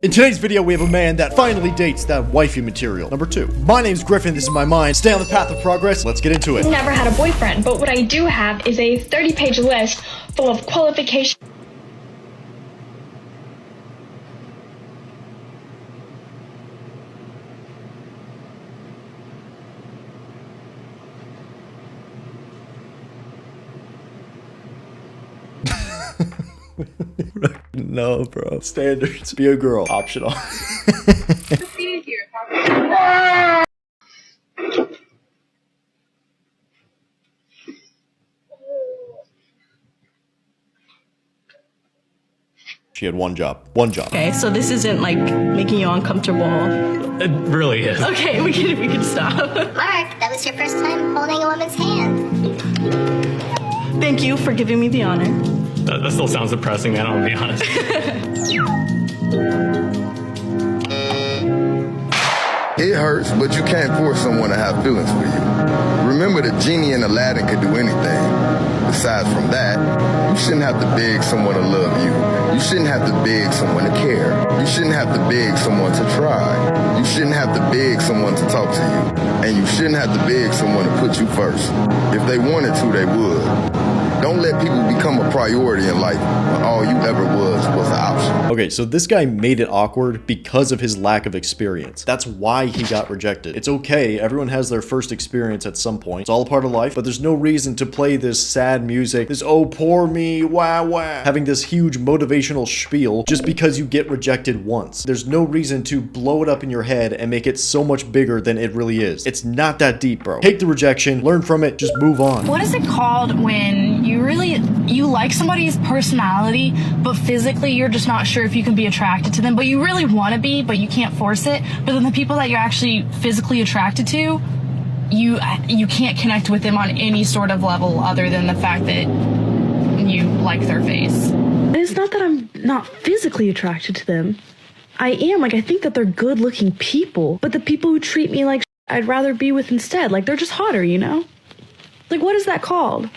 In today's video, we have a man that finally dates that wifey material. Number 2. My name's Griffin, this is my mind. Stay on the path of progress, let's get into it. Never had a boyfriend, but what I do have is a 30-page list full of qualifications. No, bro. Standards. Be a girl. Optional. She had one job. One job. Okay, so this isn't like making you uncomfortable. It really is. Okay, we can stop. Mark, that was your first time holding a woman's hand. Thank you for giving me the honor. That still sounds depressing, man, I'm gonna be honest. It hurts, but you can't force someone to have feelings for you. Remember, the genie in Aladdin could do anything. Besides from that, you shouldn't have to beg someone to love you. You shouldn't have to beg someone to care. You shouldn't have to beg someone to try. You shouldn't have to beg someone to talk to you. And you shouldn't have to beg someone to put you first. If they wanted to, they would. Don't let people become a priority in life when all you ever was an option. Okay, so this guy made it awkward because of his lack of experience. That's why he got rejected. It's okay, everyone has their first experience at some point. It's all a part of life, but there's no reason to play this sad music, this oh poor me, wah wah, having this huge motivational spiel just because you get rejected once. There's no reason to blow it up in your head and make it so much bigger than it really is. It's not that deep, bro. Take the rejection, learn from it, just move on. What is it called when you like somebody's personality, but physically you're just not sure if you can be attracted to them, but you really want to be, but you can't force it. But then the people that you're actually physically attracted to, you can't connect with them on any sort of level other than the fact that you like their face. And it's not that I'm not physically attracted to them. I am. Like, I think that they're good-looking people, but the people who treat me like I'd rather be with instead, like, they're just hotter, you know? Like, what is that called?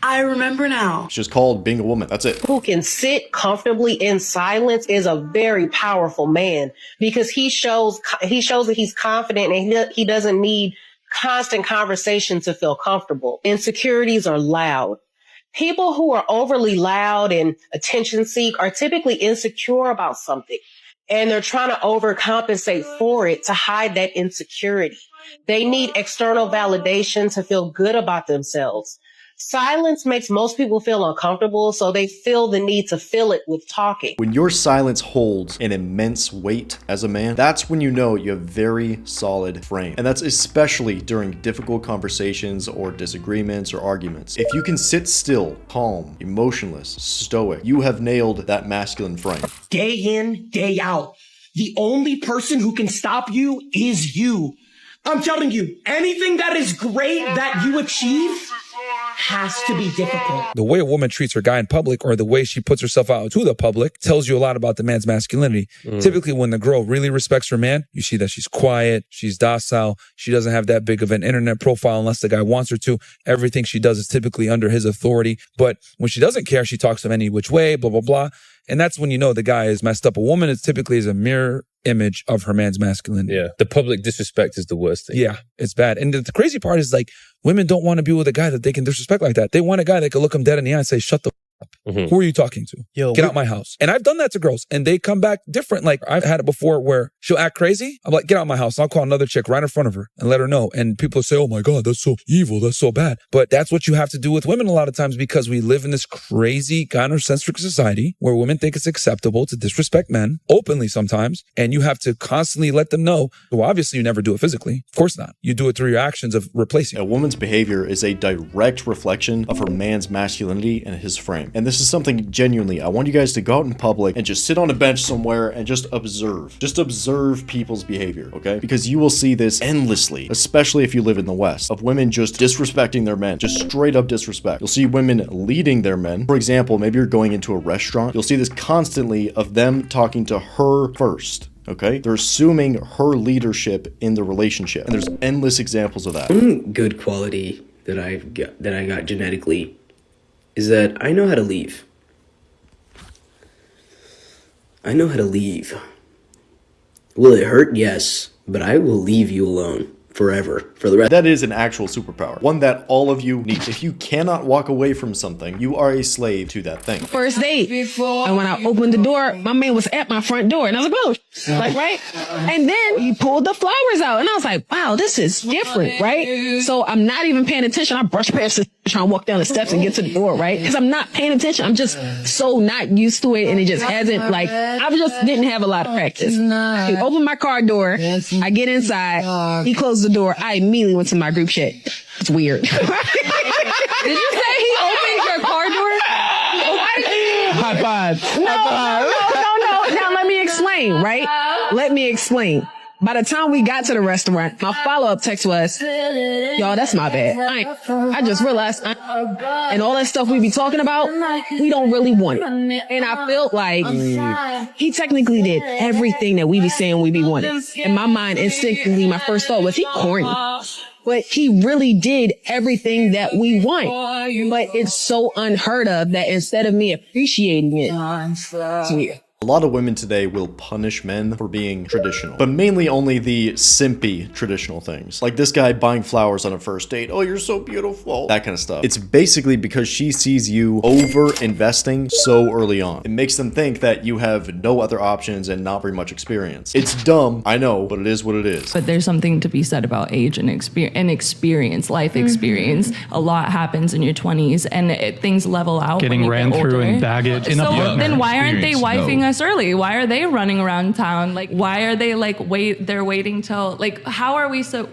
I remember now. It's just called being a woman. That's it. Who can sit comfortably in silence is a very powerful man because he shows that he's confident and he doesn't need constant conversation to feel comfortable. Insecurities are loud. People who are overly loud and attention seek are typically insecure about something, and they're trying to overcompensate for it to hide that insecurity. They need external validation to feel good about themselves. Silence makes most people feel uncomfortable, so they feel the need to fill it with talking. When your silence holds an immense weight as a man, that's when you know you have very solid frame. And that's especially during difficult conversations or disagreements or arguments. If you can sit still, calm, emotionless, stoic, you have nailed that masculine frame. Day in, day out. The only person who can stop you is you. I'm telling you, anything that is great that you achieve has to be difficult. The way a woman treats her guy in public or the way she puts herself out to the public tells you a lot about the man's masculinity. Typically, when the girl really respects her man, you see that she's quiet, she's docile, she doesn't have that big of an internet profile unless the guy wants her to. Everything she does is typically under his authority. But when she doesn't care, she talks to him any which way, blah, blah, blah. And that's when you know the guy is messed up. A woman is typically a mirror image of her man's masculinity. Yeah. The public disrespect is the worst thing. Yeah, it's bad. And the crazy part is, like, women don't want to be with a guy that they can disrespect like that. They want a guy that can look them dead in the eye and say, shut the f up. Who are you talking to? Yo, get out my house. And I've done that to girls and they come back different. Like, I've had it before where she'll act crazy. I'm like, get out my house. And I'll call another chick right in front of her and let her know. And people say, oh my God, that's so evil. That's so bad. But that's what you have to do with women a lot of times because we live in this crazy gynocentric society where women think it's acceptable to disrespect men openly sometimes. And you have to constantly let them know. Well, obviously you never do it physically. Of course not. You do it through your actions of replacing. A woman's behavior is a direct reflection of her man's masculinity and his frame. And this is something genuinely, I want you guys to go out in public and just sit on a bench somewhere and just observe. Just observe people's behavior, okay? Because you will see this endlessly, especially if you live in the West, of women just disrespecting their men, just straight up disrespect. You'll see women leading their men. For example, maybe you're going into a restaurant. You'll see this constantly of them talking to her first. Okay, they're assuming her leadership in the relationship, and there's endless examples of that. One good quality that I got genetically is that I know how to leave. I know how to leave. Will it hurt? Yes, but I will leave you alone. Forever, for the rest. That is an actual superpower, one that all of you need. If you cannot walk away from something, you are a slave to that thing. First date, and when I opened the door, my man was at my front door, and I was like, "Oh, like right." And then he pulled the flowers out, and I was like, "Wow, this is different, right?" So I'm not even paying attention. I brush past it, trying to walk down the steps and get to the door, right? Because I'm not paying attention. I'm just so not used to it, and it just hasn't like I just didn't have a lot of practice. He opened my car door, I get inside, he closed the door. I immediately went to my group chat. It's weird. Did you say he opened your car door? High five. No. Now let me explain, right? Let me explain. By the time we got to the restaurant, my follow-up text was, y'all, that's my bad. I just realized, and all that stuff we be talking about, we don't really want it. And I felt like he technically did everything that we be saying we be wanting. In my mind, instinctively, my first thought was, he corny. But he really did everything that we want. But it's so unheard of that instead of me appreciating it, it's weird. A lot of women today will punish men for being traditional, but mainly only the simpy traditional things. Like this guy buying flowers on a first date. Oh, you're so beautiful. That kind of stuff. It's basically because she sees you over investing so early on. It makes them think that you have no other options and not very much experience. It's dumb, I know, but it is what it is. But there's something to be said about age and experience, life experience. A lot happens in your 20s and things level out. Getting ran through in baggage. So then why aren't they wifing us early? Why are they running around town? Like, why are they like they're waiting till like, how are we so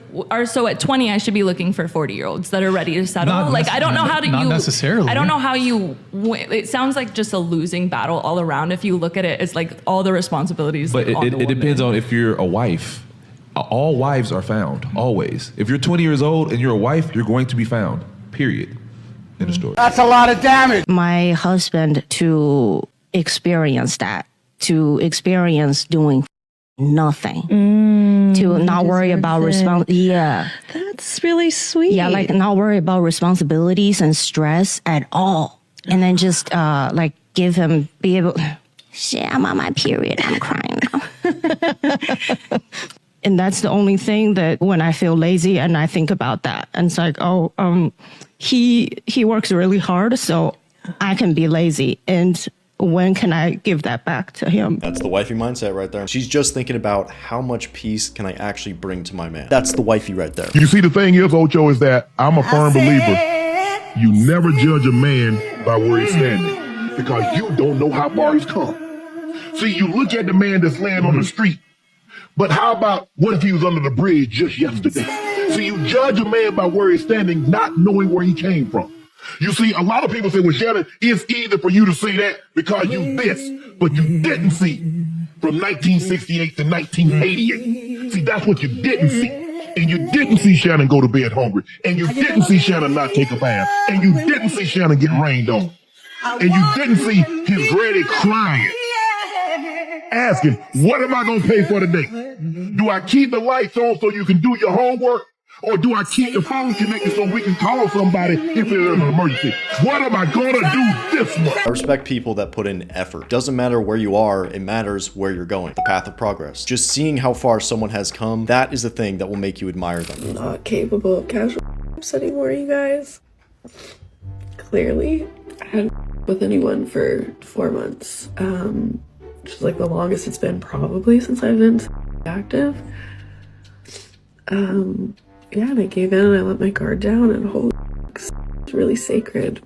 at 20 I should be looking for 40-year-olds that are ready to settle? I don't know how to not necessarily. I don't know how you it sounds like just a losing battle all around if you look at it as like all the responsibilities. But it depends on if you're a wife. All wives are found, always. If you're 20 years old and you're a wife, you're going to be found, period. In the story. That's a lot of damage. My husband to experience that. To experience doing nothing, to not worry about That's really sweet. Yeah, like not worry about responsibilities and stress at all, and then just like give him be able. Shit, I'm on my period. I'm crying now. And that's the only thing that when I feel lazy and I think about that, and it's like, he works really hard, so I can be lazy and. When can I give that back to him? That's the wifey mindset right there. She's just thinking about how much peace can I actually bring to my man. That's the wifey right there. You see, the thing is, Ocho, is that I'm a firm believer. You never judge a man by where he's standing because you don't know how far he's come. See, you look at the man that's laying on the street, but how about what if he was under the bridge just yesterday? So you judge a man by where he's standing, not knowing where he came from. You see, a lot of people say, well, Shannon, it's easy for you to say that because you this, but you didn't see from 1968 to 1988. See, that's what you didn't see. And you didn't see Shannon go to bed hungry. And you didn't see Shannon not take a bath. And you didn't see Shannon get rained on. And you didn't see his granny crying, asking, what am I going to pay for today? Do I keep the lights on so you can do your homework? Or do I keep the phone connected so we can call somebody if there's an emergency? What am I gonna do this month? I respect people that put in effort. Doesn't matter where you are, it matters where you're going. The path of progress. Just seeing how far someone has come, that is the thing that will make you admire them. I'm not capable of casual anymore, you guys. Clearly, I hadn't with anyone for 4 months. Which is like the longest it's been probably since I've been active. Yeah, and I gave in and I let my guard down and holy it's really sacred.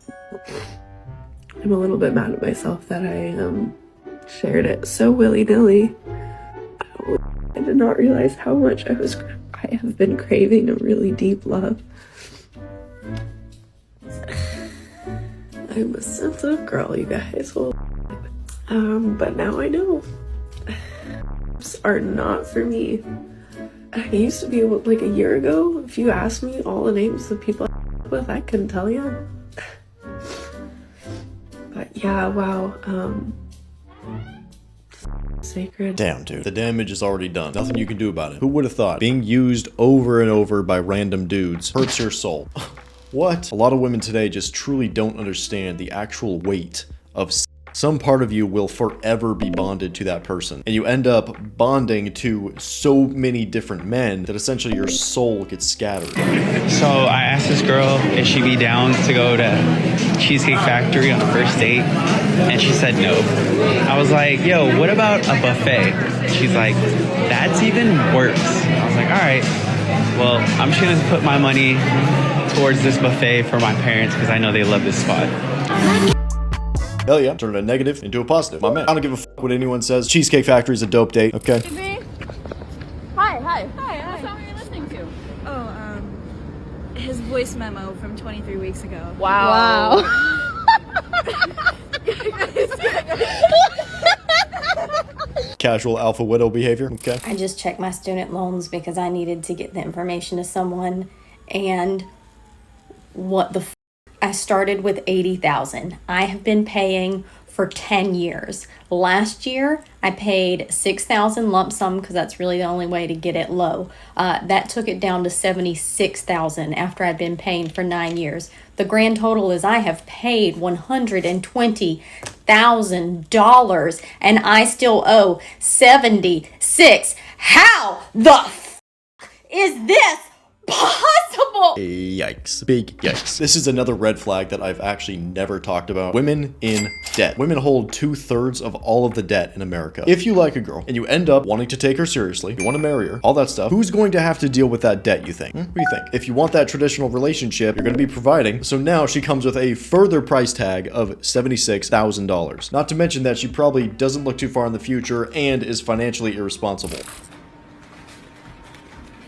I'm a little bit mad at myself that I shared it so willy-nilly. I did not realize how much I have been craving a really deep love. I'm a sensitive girl, you guys. But now I know. Are not for me. I used to be able, like a year ago, if you asked me all the names of people I with, I couldn't tell you. But yeah, wow. Sacred. Damn, dude. The damage is already done. Nothing you can do about it. Who would have thought being used over and over by random dudes hurts your soul? What? A lot of women today just truly don't understand the actual weight of some part of you will forever be bonded to that person. And you end up bonding to so many different men that essentially your soul gets scattered. So I asked this girl if she'd be down to go to Cheesecake Factory on the first date, and she said no. I was like, yo, what about a buffet? She's like, that's even worse. I was like, all right, well, I'm just gonna put my money towards this buffet for my parents because I know they love this spot. Hell yeah, turn a negative into a positive. My man, I don't give a fuck what anyone says. Cheesecake Factory's a dope date, okay? Hi. What song are you listening to? Oh, his voice memo from 23 weeks ago. Wow. Casual alpha widow behavior, okay? I just checked my student loans because I needed to get the information to someone, and what the f, I started with $80,000. I have been paying for 10 years. Last year, I paid $6,000 lump sum because that's really the only way to get it low. That took it down to $76,000 after I'd been paying for 9 years. The grand total is I have paid $120,000 and I still owe $76,000. How the f is this possible? Yikes. Big yikes. This is another red flag that I've actually never talked about. Women in debt. Women hold 2/3 of all of the debt in America. If you like a girl and you end up wanting to take her seriously, you want to marry her, all that stuff, who's going to have to deal with that debt, you think? What do you think? If you want that traditional relationship, you're going to be providing. So now she comes with a further price tag of $76,000. Not to mention that she probably doesn't look too far in the future and is financially irresponsible.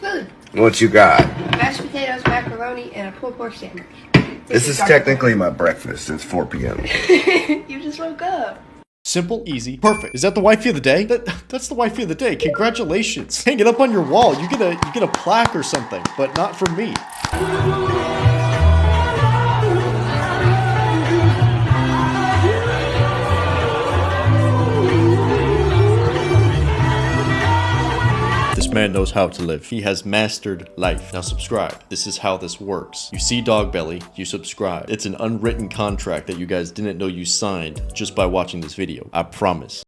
Food. What you got? Mashed potatoes, macaroni, and a pulled pork sandwich. This is technically my breakfast. It's 4 p.m. You just woke up. Simple, easy, perfect. Is that the wifey of the day? That's the wifey of the day. Congratulations. Hang it up on your wall. You get a plaque or something, but not from me. This man knows how to live. He has mastered life. Now subscribe. This is how this works. You see dog belly, you subscribe. It's an unwritten contract that you guys didn't know you signed just by watching this video. I promise.